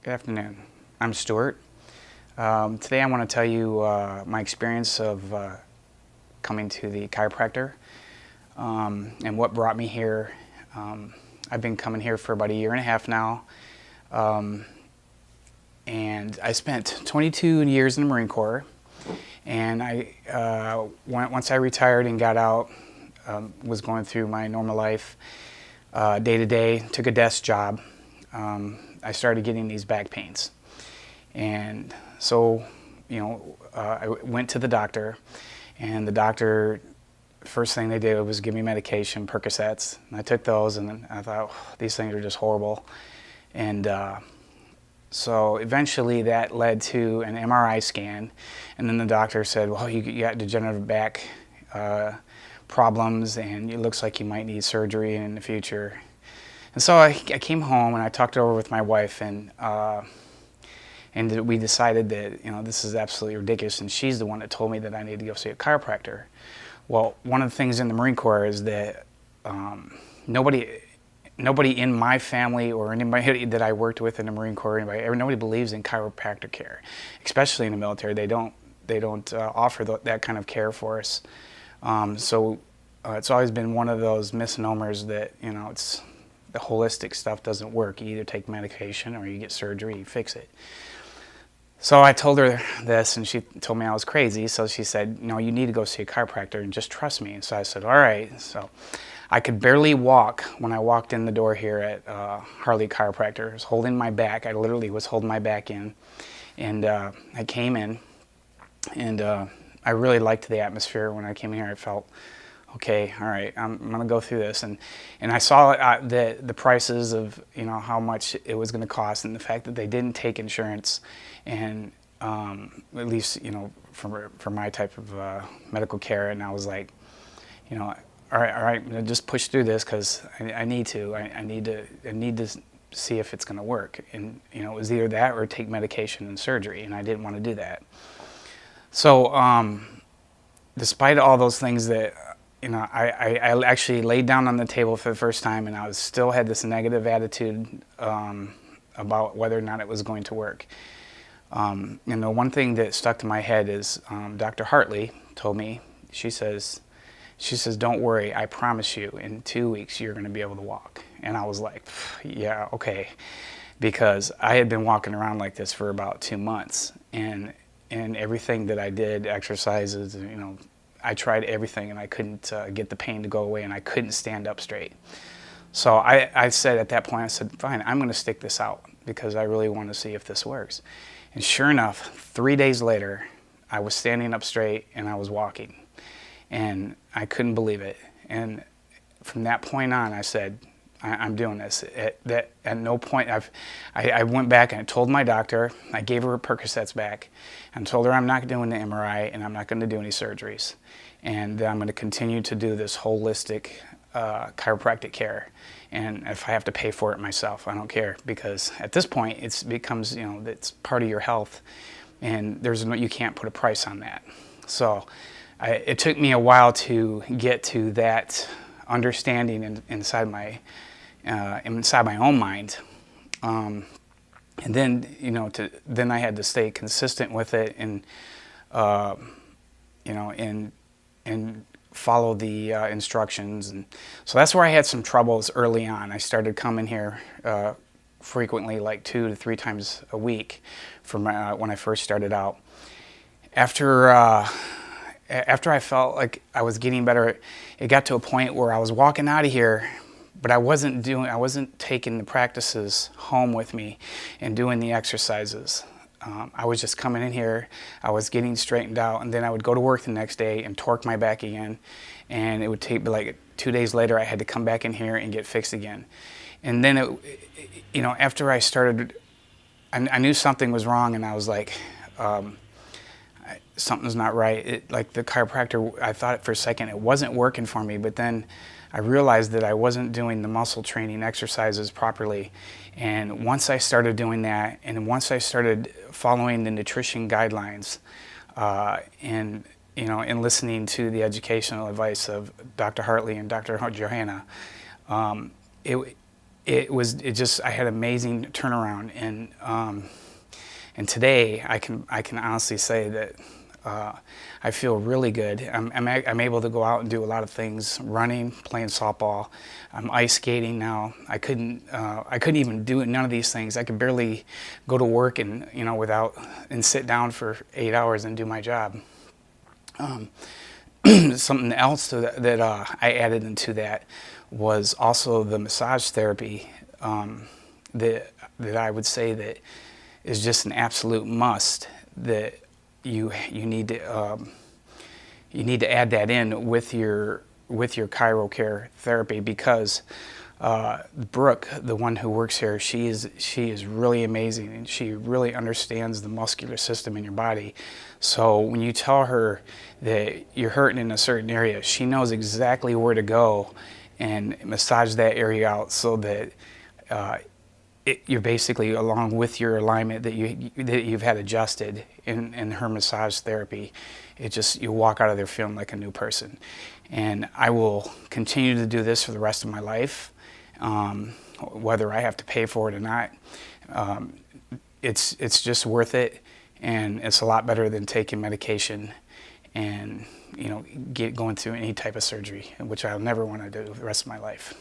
Good afternoon. I'm Stuart. Today I want to tell you my experience of coming to the chiropractor and what brought me here. I've been coming here for about a year and a half now, and I spent 22 years in the Marine Corps. And once I retired and got out, was going through my normal life day to day, took a desk job. I started getting these back pains. And so, I went to the doctor, and the doctor, first thing they did was give me medication, Percocets. And I took those, and then I thought, oh, these things are just horrible. And so eventually that led to an MRI scan, and then the doctor said, well, you got degenerative back problems, and it looks like you might need surgery in the future. And so I came home and I talked it over with my wife, and we decided that this is absolutely ridiculous, and she's the one that told me that I need to go see a chiropractor. Well, one of the things in the Marine Corps is that nobody in my family or anybody that I worked with in the Marine Corps, nobody believes in chiropractic care, especially in the military. They don't offer that kind of care for us. So it's always been one of those misnomers that it's the holistic stuff doesn't work. You either take medication or you get surgery, you fix it. So I told her this, and she told me I was crazy. So she said, no, you need to go see a chiropractor and just trust me. And so I said, all right. So I could barely walk when I walked in the door here at Hartley Chiropractic. I was holding my back. I literally was holding my back in. And I came in, and I really liked the atmosphere. When I came here, I felt, okay, all right, I'm going to go through this. And I saw the prices of, how much it was going to cost, and the fact that they didn't take insurance. And at least, for my type of medical care. And I was like, all right, just push through this, because I need to. I need to see if it's going to work. And it was either that or take medication and surgery, and I didn't want to do that. So despite all those things that I actually laid down on the table for the first time, and I still had this negative attitude about whether or not it was going to work. The one thing that stuck to my head is Dr. Hartley told me, she says, don't worry, I promise you, in 2 weeks you're going to be able to walk. And I was like, yeah, okay, because I had been walking around like this for about 2 months, and everything that I did, exercises, I tried everything, and I couldn't get the pain to go away, and I couldn't stand up straight. So I said at that point, I said, fine, I'm going to stick this out, because I really want to see if this works. And sure enough, 3 days later, I was standing up straight and I was walking. And I couldn't believe it. And from that point on, I said, I'm doing this. At no point, I went back and I told my doctor, I gave her Percocets back, and told her I'm not doing the MRI and I'm not going to do any surgeries. And I'm going to continue to do this holistic chiropractic care. And if I have to pay for it myself, I don't care, because at this point it becomes, it's part of your health, and you can't put a price on that. So it took me a while to get to that understanding inside my own mind, and then then I had to stay consistent with it, and and follow the instructions. And so that's where I had some troubles early on. I started coming here frequently, like 2 to 3 times a week when I first started out. After I felt like I was getting better, it got to a point where I was walking out of here, but I wasn't taking the practices home with me and doing the exercises. I was just coming in here, I was getting straightened out, and then I would go to work the next day and torque my back again, and it would take like 2 days later I had to come back in here and get fixed again. And then after I started, I knew something was wrong, and I was like, something's not right. Like the chiropractor, I thought for a second it wasn't working for me, but then I realized that I wasn't doing the muscle training exercises properly. And once I started doing that, and once I started following the nutrition guidelines, and listening to the educational advice of Dr. Hartley and Dr. Johanna, it I had an amazing turnaround, and today I can honestly say that I feel really good. I'm able to go out and do a lot of things: running, playing softball. I'm ice skating now. I couldn't even do none of these things. I could barely go to work and and sit down for 8 hours and do my job. Something else that I added into that was also the massage therapy, that I would say that is just an absolute must, that you need to add that in with your chiro therapy, because Brooke, the one who works here, she is really amazing, and she really understands the muscular system in your body. So when you tell her that you're hurting in a certain area, she knows exactly where to go and massage that area out, so that you're basically along with your alignment that you've had adjusted in her massage therapy. You walk out of there feeling like a new person. And I will continue to do this for the rest of my life, whether I have to pay for it or not. It's just worth it, and it's a lot better than taking medication and going through any type of surgery, which I'll never want to do the rest of my life.